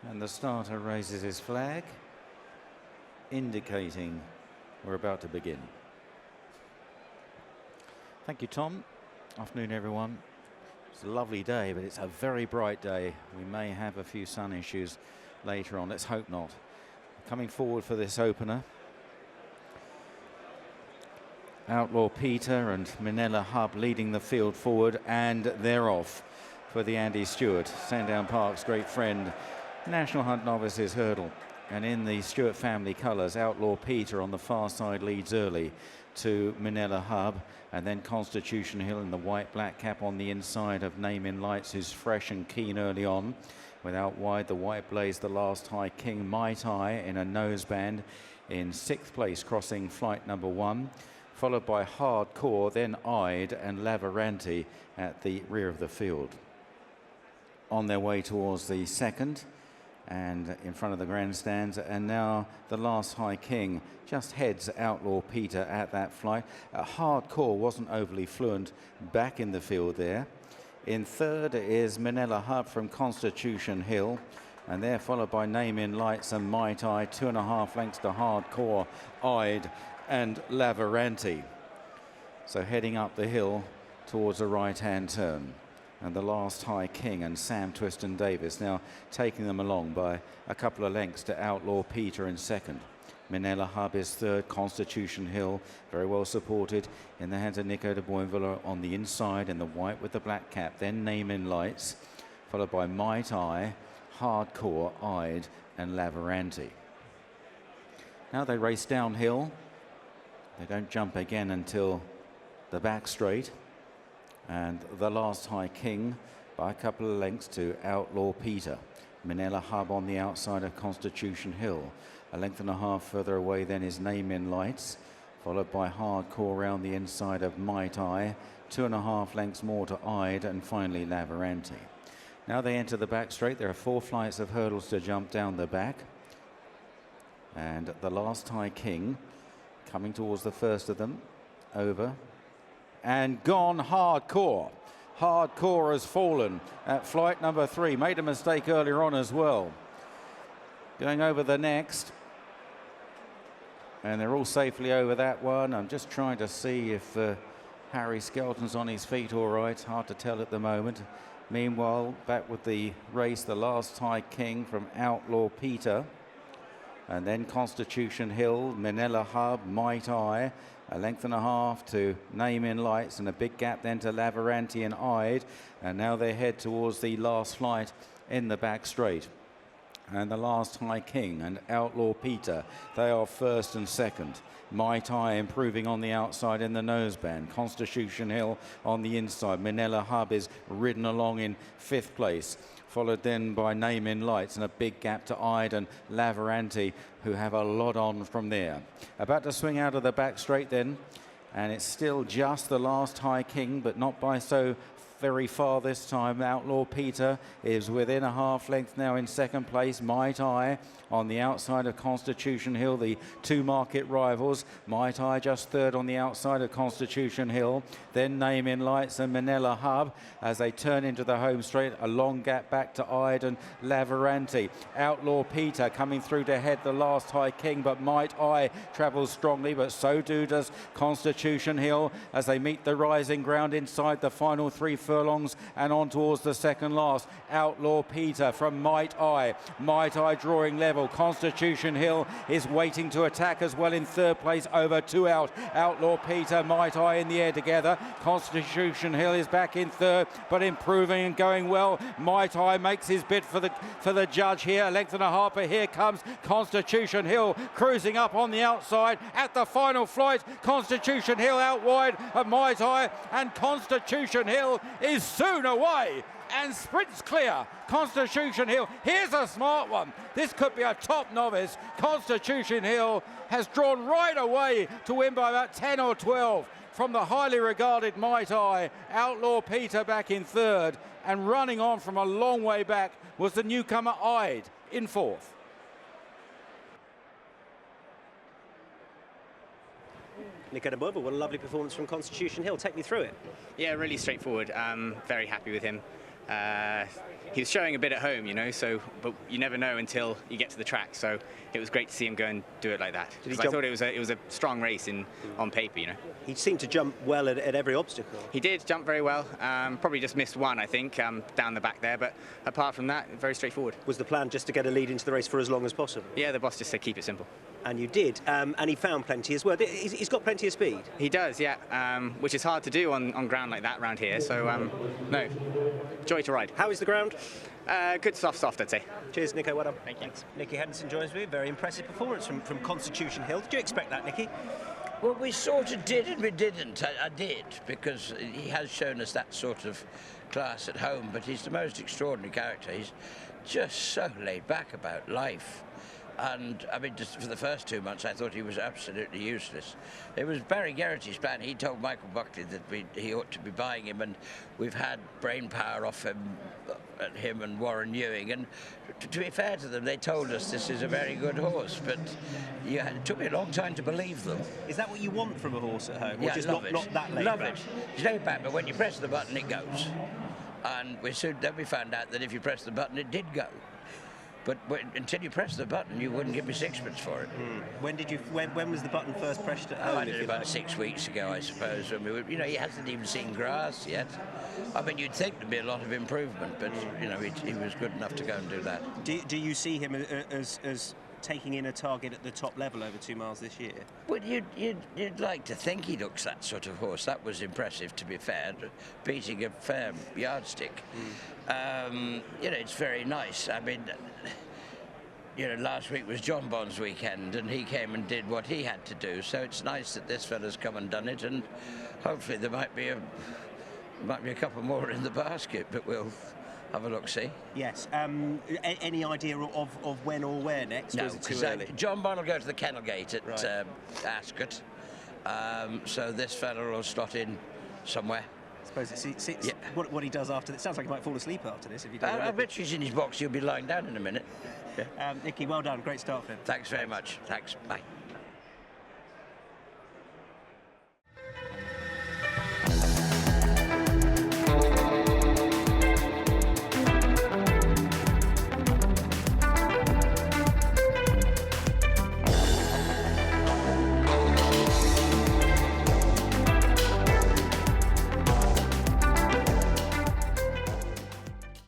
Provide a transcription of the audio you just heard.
And the starter raises his flag, indicating we're about to begin. Thank you, Tom. Afternoon, everyone. It's a lovely day, but it's a very bright day. We may have a few sun issues later on. Let's hope not. Coming forward for this opener, Outlaw Peter and Manila Hub leading the field forward, and they're off for the Andy Stewart, Sandown Park's great friend, National Hunt Novices Hurdle. And in the Stewart family colours, Outlaw Peter on the far side leads early to Manila Hub, and then Constitution Hill in the white-black cap on the inside of Name in Lights, who's fresh and keen early on. Without wide, the white blaze, the last high king, Mai Tai in a noseband in 6th place, crossing flight number 1. Followed by Hardcore, then Eyed and Lavaranti at the rear of the field. On their way towards the second and in front of the grandstands, and now the last high king just heads Outlaw Peter at that flight. Hardcore wasn't overly fluent back in the field there. In third is Manila Hub from Constitution Hill, and they're followed by Name in Lights and Mai Tai, 2.5 lengths to Hardcore, Eyed and Lavaranti. So heading up the hill towards a right-hand turn. And the last high king and Sam Twiston Davis now taking them along by a couple of lengths to Outlaw Peter in second. Manila Hub is third, Constitution Hill very well supported in the hands of Nico de Boinville on the inside in the white with the black cap. Then Name in Lights, followed by Mai Tai, Hardcore, Eyed and Lavaranti. Now they race downhill. They don't jump again until the back straight. And the last high king by a couple of lengths to Outlaw Peter. Manila Hub on the outside of Constitution Hill. A length and a half further away then is Name in Lights, followed by Hardcore around the inside of Mai Tai. 2.5 lengths more to Eyed, and finally Lavaranti. Now they enter the back straight. There are 4 flights of hurdles to jump down the back. And the last high king coming towards the first of them, over. And gone Hardcore. Hardcore has fallen at flight number 3. Made a mistake earlier on as well. Going over the next. And they're all safely over that one. I'm just trying to see if Harry Skelton's on his feet all right. Hard to tell at the moment. Meanwhile, back with the race, the last high king from Outlaw Peter. And then Constitution Hill, Manila Hub, Mai Tai. A length and a half to Name in Lights, and a big gap then to Lavaranti and Eyed. And now they head towards the last flight in the back straight. And the last high king and Outlaw Peter, they are first and second. Mai Tai improving on the outside in the noseband. Constitution Hill on the inside. Manila Hub is ridden along in 5th place. Followed then by Name in Lights, and a big gap to Eyed and Lavaranti, who have a lot on from there. About to swing out of the back straight then, and it's still just the last high king, but not by so very far this time. Outlaw Peter is within a half length now in second place. Mai Tai on the outside of Constitution Hill, the 2 market rivals. Mai Tai just third on the outside of Constitution Hill. Then Name in Lights and Manila Hub as they turn into the home straight. A long gap back to Eyed and Lavaranti. Outlaw Peter coming through to head the last high king, but Mai Tai travels strongly, but so does Constitution Hill as they meet the rising ground inside the final 3 furlongs and on towards the second last. Outlaw Peter from Mai Tai. Mai Tai drawing level. Constitution Hill is waiting to attack as well in third place, over 2 out. Outlaw Peter, Mai Tai in the air together. Constitution Hill is back in third, but improving and going well. Mai Tai makes his bid for the judge here. A length and a half, but here comes Constitution Hill cruising up on the outside at the final flight. Constitution Hill out wide of Mai Tai, and Constitution Hill is soon away and sprints clear. Constitution Hill, here's a smart one. This could be a top novice. Constitution Hill has drawn right away to win by about 10 or 12 from the highly regarded Mai Tai. Outlaw Peter back in third, and running on from a long way back was the newcomer Eyed in fourth. Nico de Boinville, what a lovely performance from Constitution Hill. Take me through it. Yeah, really straightforward. Very happy with him. He was showing a bit at home, you know, but you never know until you get to the track. So it was great to see him go and do it like that. Because I thought it was a strong race on paper, you know. He seemed to jump well at every obstacle. He did jump very well. Probably just missed one, I think, down the back there. But apart from that, very straightforward. Was the plan just to get a lead into the race for as long as possible? Yeah, the boss just said keep it simple. And you did, and he found plenty as well. He's got plenty of speed. He does, yeah, which is hard to do on ground like that around here. So, no, joy to ride. How is the ground? Good soft, I'd say. Cheers, Nico. Well done. Thank you. Nicky Henderson joins me. Very impressive performance from Constitution Hill. Did you expect that, Nicky? Well, we sort of did and we didn't. I did, because he has shown us that sort of class at home, but he's the most extraordinary character. He's just so laid back about life. And, I mean, just for the first 2 months, I thought he was absolutely useless. It was Barry Geraghty's plan. He told Michael Buckley that he ought to be buying him, and we've had brain power off him and Warren Ewing. And to be fair to them, they told us this is a very good horse, but it took me a long time to believe them. Is that what you want from a horse at home? Or Yeah, just love not that laid love back? it. It's laid back, but when you press the button, it goes. And then we found out that if you press the button, it did go. But until you press the button, you wouldn't give me sixpence for it. When was the button first pressed at home? I did it about 6 weeks ago, I suppose. When he hasn't even seen grass yet. I mean, you'd think there'd be a lot of improvement, but he was good enough to go and do that. Do you see him as taking in a target at the top level over 2 miles this year? Well, you'd like to think he looks that sort of horse. That was impressive, to be fair, beating a fair yardstick. It's very nice. I mean, last week was John Bond's weekend, and he came and did what he had to do. So it's nice that this fella's come and done it, and hopefully there might be a couple more in the basket, but we'll have a look-see. Yes. Any idea of when or where next? No, or is it too because early? John Bond will go to the kennel gate at Ascot. So this fella will slot in somewhere. I suppose what he does after this. Sounds like he might fall asleep after this if he does. I bet he's in his box. He'll be lying down in a minute. Nicky, well done. Great start for him. Thanks very much. Thanks. Bye.